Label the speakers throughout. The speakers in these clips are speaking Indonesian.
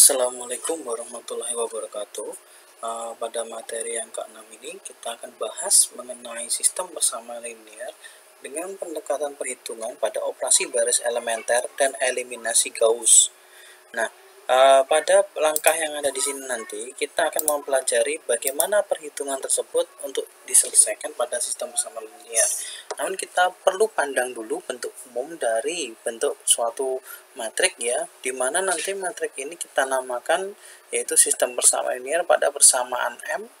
Speaker 1: Assalamualaikum warahmatullahi wabarakatuh. Pada materi yang ke-6 ini kita akan bahas mengenai sistem persamaan linear dengan pendekatan perhitungan pada operasi baris elementer dan eliminasi Gauss. Nah, pada langkah yang ada di sini nanti kita akan mempelajari bagaimana perhitungan tersebut untuk diselesaikan pada sistem persamaan linear. Namun kita perlu pandang dulu bentuk umum dari bentuk suatu matrik ya, dimana nanti matrik ini kita namakan yaitu sistem persamaan linear pada persamaan M.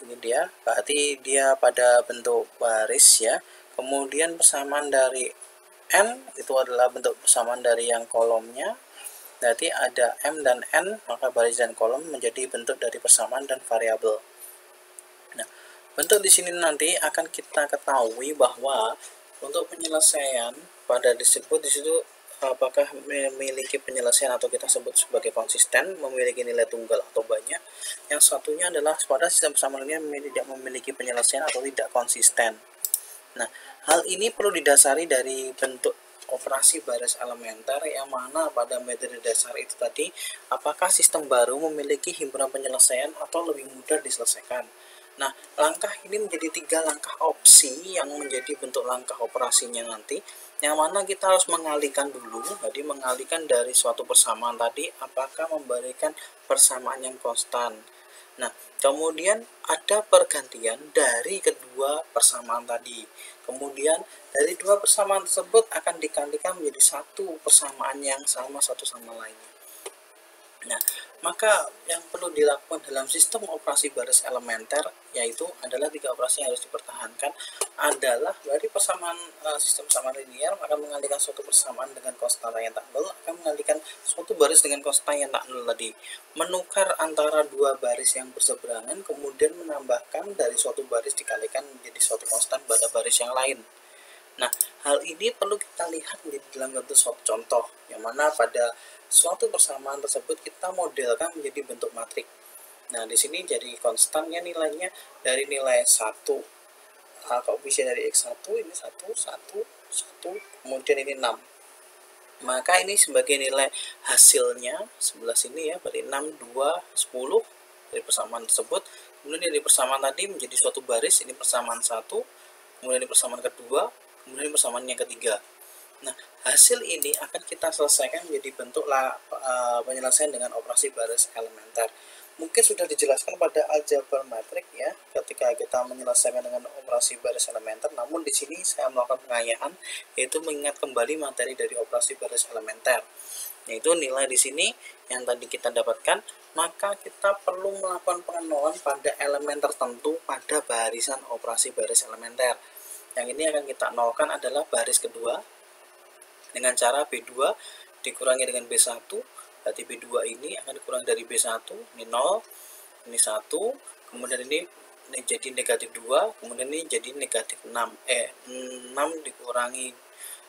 Speaker 1: Ini dia, berarti dia pada bentuk baris ya. Kemudian persamaan dari N itu adalah bentuk persamaan dari yang kolomnya. Berarti ada M dan N, maka baris dan kolom menjadi bentuk dari persamaan dan variabel. Nah, bentuk di sini nanti akan kita ketahui bahwa untuk penyelesaian pada disebut di situ apakah memiliki penyelesaian atau kita sebut sebagai konsisten, memiliki nilai tunggal atau banyak. Yang satunya adalah pada sistem persamaan linear tidak memiliki penyelesaian atau tidak konsisten. Nah, hal ini perlu didasari dari bentuk operasi baris elementer yang mana pada metode dasar itu tadi apakah sistem baru memiliki himpunan penyelesaian atau lebih mudah diselesaikan. Nah, langkah ini menjadi 3 langkah opsi yang menjadi bentuk langkah operasinya nanti, yang mana kita harus mengalihkan dulu, jadi mengalihkan dari suatu persamaan tadi apakah memberikan persamaan yang konstan. Nah, kemudian ada pergantian dari kedua persamaan tadi. Kemudian dari dua persamaan tersebut akan dikalikan menjadi satu persamaan yang sama satu sama lainnya. Nah, maka yang perlu dilakukan dalam sistem operasi baris elementer yaitu adalah 3 operasi yang harus dipertahankan adalah dari persamaan sistem persamaan linear maka mengalihkan suatu persamaan dengan konstan yang tak nol akan mengalihkan suatu baris dengan konstan yang tak nol tadi, menukar antara dua baris yang berseberangan kemudian menambahkan dari suatu baris dikalikan menjadi suatu konstan pada baris yang lain. Nah, hal ini perlu kita lihat di dalam bentuk suatu contoh, yang mana pada suatu persamaan tersebut kita modelkan menjadi bentuk matrik. Nah, di sini jadi konstannya nilainya dari nilai 1, koefisien dari X1 ini 1, 1, 1, kemudian ini 6. Maka ini sebagai nilai hasilnya sebelah sini ya, berarti 6, 2, 10 dari persamaan tersebut. Kemudian dari persamaan tadi menjadi suatu baris, ini persamaan 1, kemudian ini persamaan kedua, kemudian persamaan yang ketiga. Nah, hasil ini akan kita selesaikan menjadi bentuk penyelesaian dengan operasi baris elementer. Mungkin sudah dijelaskan pada aljabar matrik ya, ketika kita menyelesaikan dengan operasi baris elementer. Namun di sini saya melakukan pengayaan, yaitu mengingat kembali materi dari operasi baris elementer. Yaitu nilai di sini yang tadi kita dapatkan, maka kita perlu melakukan pengenalan pada elemen tertentu pada barisan operasi baris elementer. Yang ini akan kita nolkan adalah baris kedua dengan cara B2 dikurangi dengan B1, berarti B2 ini akan dikurangi dari B1, ini 0, ini 1, kemudian ini jadi negatif 2, kemudian ini jadi negatif 6, 6 dikurangi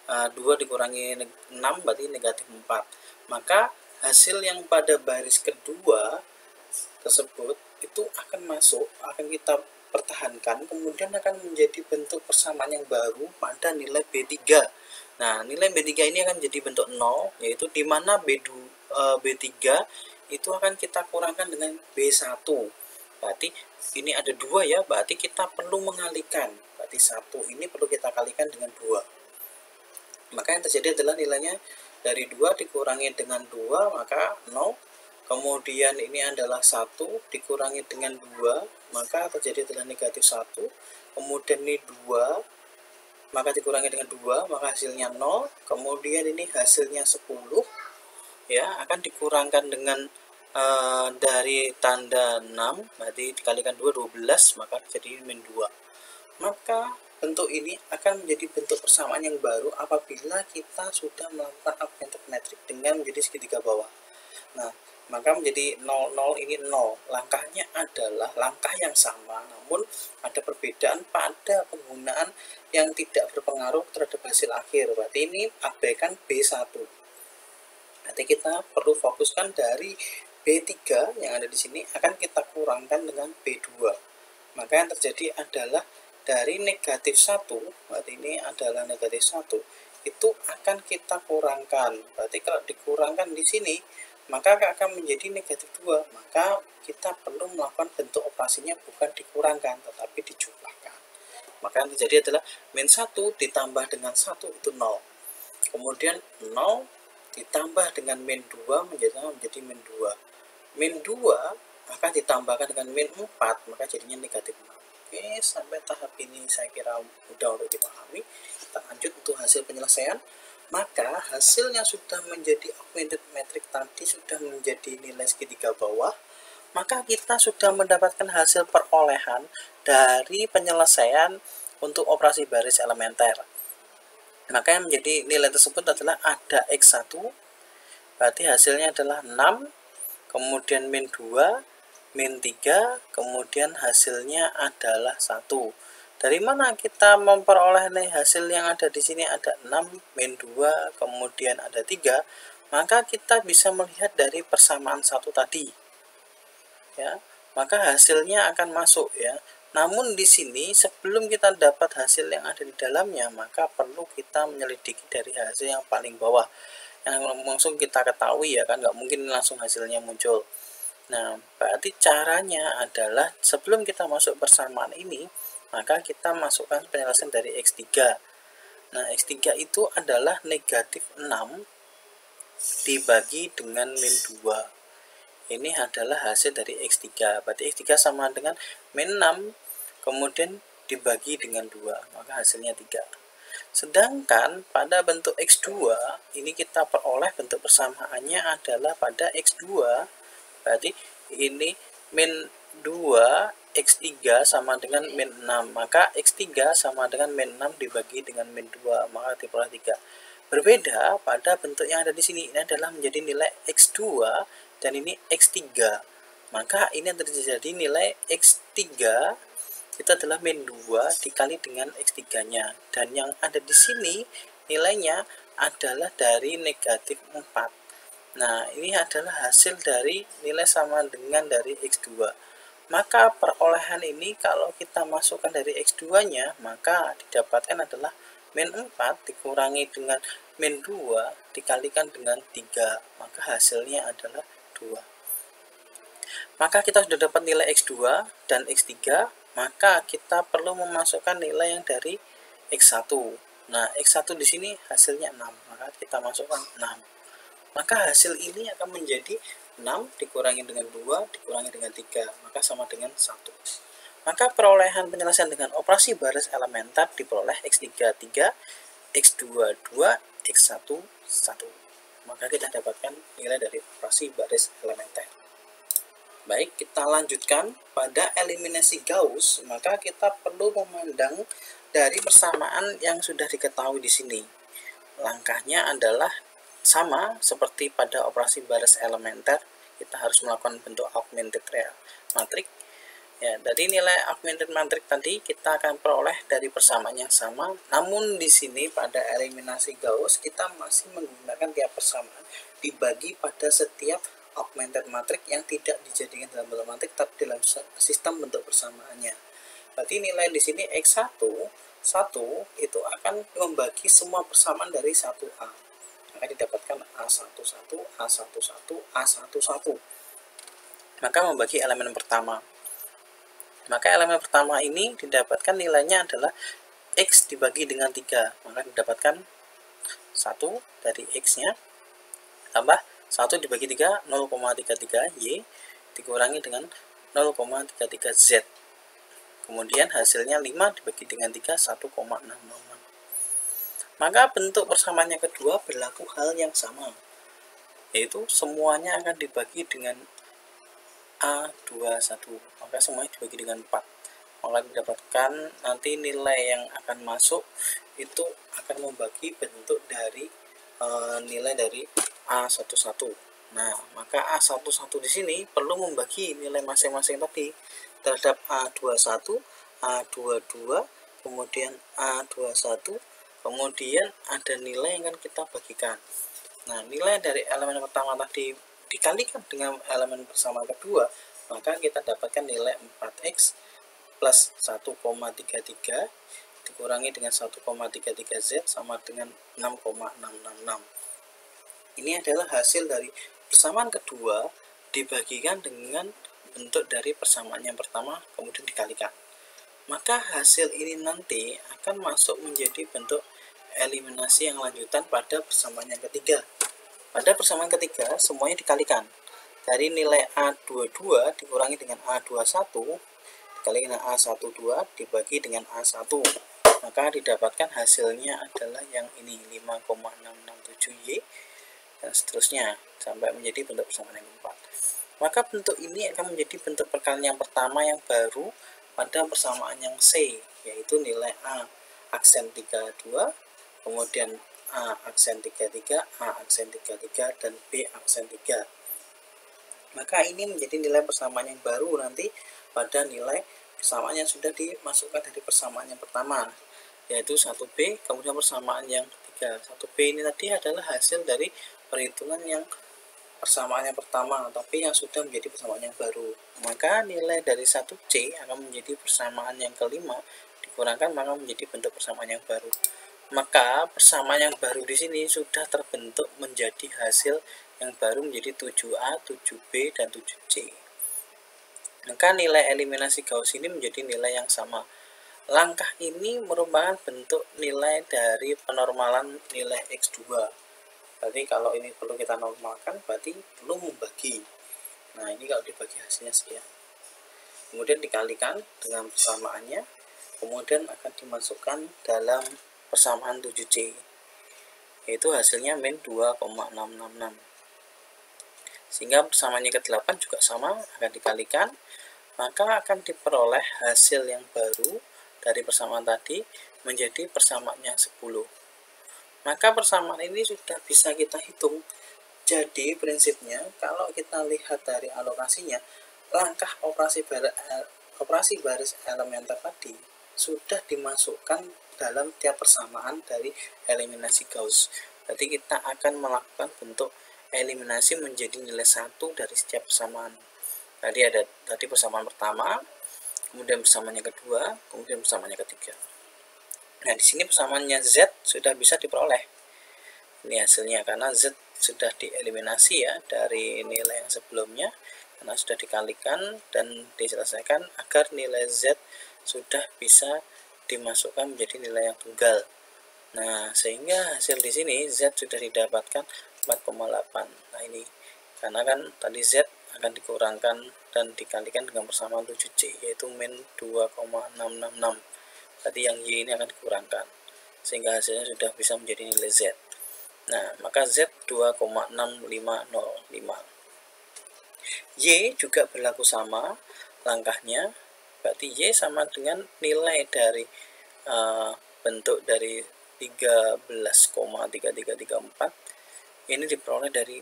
Speaker 1: 2 dikurangi 6 berarti negatif 4. Maka hasil yang pada baris kedua tersebut itu akan masuk, akan kita pertahankan, kemudian akan menjadi bentuk persamaan yang baru pada nilai B3. Nah, nilai B3 ini akan jadi bentuk 0, yaitu di mana B3 itu akan kita kurangkan dengan B1. Berarti ini ada 2 ya, berarti kita perlu mengalihkan. Berarti 1 ini perlu kita kalikan dengan 2. Maka yang terjadi adalah nilainya dari 2 dikurangi dengan 2, maka 0. Kemudian ini adalah 1 dikurangi dengan 2, maka terjadi adalah negatif 1. Kemudian ini 2, maka dikurangi dengan 2, maka hasilnya 0. Kemudian ini hasilnya 10 ya, akan dikurangkan dengan dari tanda 6, berarti dikalikan 2, 12, maka jadi min 2. Maka bentuk ini akan menjadi bentuk persamaan yang baru apabila kita sudah melakukan augmented matrix dengan menjadi segitiga bawah. Nah, maka menjadi 0, 0 ini 0. Langkahnya adalah langkah yang sama, namun ada perbedaan pada penggunaan yang tidak berpengaruh terhadap hasil akhir. Berarti ini abaikan B1. Nanti kita perlu fokuskan dari B3 yang ada di sini akan kita kurangkan dengan B2. Maka yang terjadi adalah dari negatif 1, berarti ini adalah negatif 1, itu akan kita kurangkan. Berarti kalau dikurangkan di sini, maka akan menjadi negatif 2. Maka kita perlu melakukan bentuk operasinya bukan dikurangkan, tetapi dijumlahkan. Maka yang terjadi adalah min 1 ditambah dengan 1 itu 0. Kemudian 0 ditambah dengan min 2 menjadi min 2. Min 2 akan ditambahkan dengan min 4, maka jadinya negatif 6. Oke, sampai tahap ini saya kira mudah untuk dipahami. Kita lanjut untuk hasil penyelesaian. Maka hasilnya sudah menjadi augmented matrix tadi sudah menjadi nilai segitiga bawah. Maka kita sudah mendapatkan hasil perolehan dari penyelesaian untuk operasi baris elementer. Maka yang menjadi nilai tersebut adalah ada X1, berarti hasilnya adalah 6, kemudian min 2, min 3, kemudian hasilnya adalah 1. Dari mana kita memperoleh hasil yang ada di sini? Ada 6, min 2, kemudian ada 3. Maka kita bisa melihat dari persamaan 1 tadi. Ya, maka hasilnya akan masuk ya. Namun di sini sebelum kita dapat hasil yang ada di dalamnya, maka perlu kita menyelidiki dari hasil yang paling bawah. Yang langsung kita ketahui ya kan, nggak mungkin langsung hasilnya muncul. Nah, berarti caranya adalah sebelum kita masuk persamaan ini, maka kita masukkan penyelesaian dari X3. Nah, X3 itu adalah negatif 6 dibagi dengan min 2. Ini adalah hasil dari X3. Berarti X3 sama dengan min 6, kemudian dibagi dengan 2, maka hasilnya 3. Sedangkan pada bentuk X2, ini kita peroleh bentuk persamaannya adalah pada X2, berarti ini min 2 X3 sama dengan min 6, maka X3 sama dengan min 6 dibagi dengan min 2, maka diperoleh 3. Berbeda pada bentuk yang ada di sini, ini adalah menjadi nilai X2 dan ini X3, maka ini yang terjadi nilai X3 itu adalah min 2 dikali dengan X3 nya, dan yang ada di sini nilainya adalah dari negatif 4. Nah, ini adalah hasil dari nilai sama dengan dari X2. Maka perolehan ini kalau kita masukkan dari X2 nya, maka didapatkan adalah min 4 dikurangi dengan min 2 dikalikan dengan 3, maka hasilnya adalah 2. Maka kita sudah dapat nilai X2 dan X3, maka kita perlu memasukkan nilai yang dari X1. Nah, X1 di sini hasilnya 6, maka kita masukkan 6. Maka hasil ini akan menjadi 6 dikurangi dengan 2 dikurangi dengan 3, maka sama dengan 1. Maka perolehan penyelesaian dengan operasi baris elementer diperoleh X3 3, X2 2, X1 1. Maka kita dapatkan nilai dari operasi baris elementer. Baik, kita lanjutkan pada eliminasi Gauss, maka kita perlu memandang dari persamaan yang sudah diketahui di sini. Langkahnya adalah sama seperti pada operasi baris elementer, kita harus melakukan bentuk augmented matrix. Ya, dari nilai augmented matrix tadi kita akan peroleh dari persamaan yang sama. Namun di sini pada eliminasi Gauss kita masih menggunakan tiap persamaan dibagi pada setiap augmented matrix yang tidak dijadikan dalam bentuk matrix tapi dalam sistem bentuk persamaannya. Berarti nilai di sini X1 itu akan membagi semua persamaan dari 1A. Maka didapatkan A11, A11, A11. Maka membagi elemen pertama. Maka elemen pertama ini didapatkan nilainya adalah X dibagi dengan 3. Maka didapatkan 1 dari X-nya tambah 1 dibagi 3, 0,33 Y dikurangi dengan 0,33 Z. Kemudian hasilnya 5 dibagi dengan 3, 1,666. Maka bentuk persamaan yang kedua berlaku hal yang sama, yaitu semuanya akan dibagi dengan A21, maka semuanya dibagi dengan 4. Maka didapatkan nanti nilai yang akan masuk itu akan membagi bentuk dari nilai dari A11. Nah, maka A11 di sini perlu membagi nilai masing-masing tadi terhadap A21, A22, kemudian A21, kemudian ada nilai yang akan kita bagikan. Nah, nilai dari elemen pertama tadi dikalikan dengan elemen persamaan kedua, maka kita dapatkan nilai 4x plus 1,33 dikurangi dengan 1,33Z sama dengan 6,666. Ini adalah hasil dari persamaan kedua dibagikan dengan bentuk dari persamaan yang pertama kemudian dikalikan. Maka hasil ini nanti akan masuk menjadi bentuk eliminasi yang lanjutan pada persamaan yang ketiga. Pada persamaan ketiga semuanya dikalikan. Dari nilai A22 dikurangi dengan A21 dikali dengan A12 dibagi dengan A1. Maka didapatkan hasilnya adalah yang ini 5,667Y dan seterusnya sampai menjadi bentuk persamaan yang keempat. Maka bentuk ini akan menjadi bentuk perkalian yang pertama yang baru pada persamaan yang C, yaitu nilai A aksen 32, kemudian A aksen 33, A aksen 33, dan B aksen 3. Maka ini menjadi nilai persamaan yang baru nanti pada nilai persamaan yang sudah dimasukkan dari persamaan yang pertama, yaitu 1B, kemudian persamaan yang ketiga. 1B ini tadi adalah hasil dari perhitungan yang persamaan yang pertama, tapi yang sudah menjadi persamaan yang baru. Maka nilai dari 1C akan menjadi persamaan yang kelima, dikurangkan maka menjadi bentuk persamaan yang baru. Maka persamaan yang baru di sini sudah terbentuk menjadi hasil yang baru menjadi 7A, 7B, dan 7C. Maka nilai eliminasi Gauss ini menjadi nilai yang sama. Langkah ini merupakan bentuk nilai dari penormalan nilai X2. Berarti kalau ini perlu kita normalkan, berarti perlu membagi. Nah, ini kalau dibagi hasilnya sekian. Kemudian dikalikan dengan persamaannya, kemudian akan dimasukkan dalam persamaan 7C. Yaitu hasilnya min 2,666. Sehingga persamaannya ke-8 juga sama, akan dikalikan, maka akan diperoleh hasil yang baru dari persamaan tadi menjadi persamaan yang 10. Maka persamaan ini sudah bisa kita hitung. Jadi prinsipnya kalau kita lihat dari alokasinya, langkah operasi baris elementer tadi sudah dimasukkan dalam tiap persamaan dari eliminasi Gauss. Berarti kita akan melakukan bentuk eliminasi menjadi nilai 1 dari setiap persamaan. Tadi persamaan pertama, kemudian persamaan yang kedua, kemudian persamaan yang ketiga. Nah, di sini persamaannya Z sudah bisa diperoleh. Ini hasilnya karena Z sudah dieliminasi ya dari nilai yang sebelumnya, karena sudah dikalikan dan diselesaikan agar nilai Z sudah bisa dimasukkan menjadi nilai yang tunggal. Nah, sehingga hasil di sini Z sudah didapatkan 4,8. Nah, ini karena kan tadi Z akan dikurangkan dan dikalikan dengan persamaan 7C, yaitu min 2,666. Berarti yang Y ini akan dikurangkan, sehingga hasilnya sudah bisa menjadi nilai Z. Nah, maka Z 2,6505. Y juga berlaku sama langkahnya, berarti Y sama dengan nilai dari bentuk dari 13,3334. Ini diperoleh dari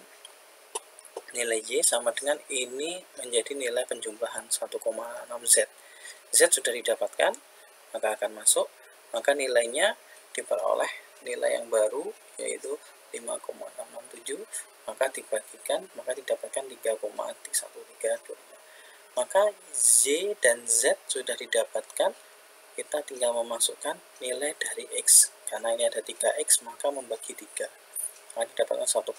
Speaker 1: nilai Y sama dengan ini menjadi nilai penjumlahan 1,6Z. Z sudah didapatkan, maka akan masuk, maka nilainya diperoleh nilai yang baru yaitu 5,667, maka dibagikan, maka didapatkan 3,1325. Maka Z dan Z sudah didapatkan, kita tinggal memasukkan nilai dari X. Karena ini ada 3X, maka membagi 3, maka didapatkan 1,506.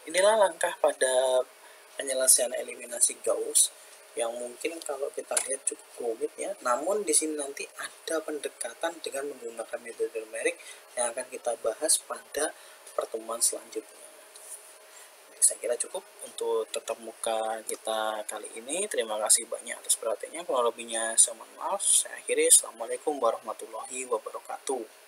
Speaker 1: Inilah langkah pada penyelesaian eliminasi Gauss yang mungkin kalau kita lihat cukup rumit ya, namun di sini nanti ada pendekatan dengan menggunakan metode numerik yang akan kita bahas pada pertemuan selanjutnya. Saya kira cukup untuk tetap muka kita kali ini. Terima kasih banyak atas perhatiannya. Kalau lebihnya saya mohon maaf. Saya akhiri. Assalamualaikum warahmatullahi wabarakatuh.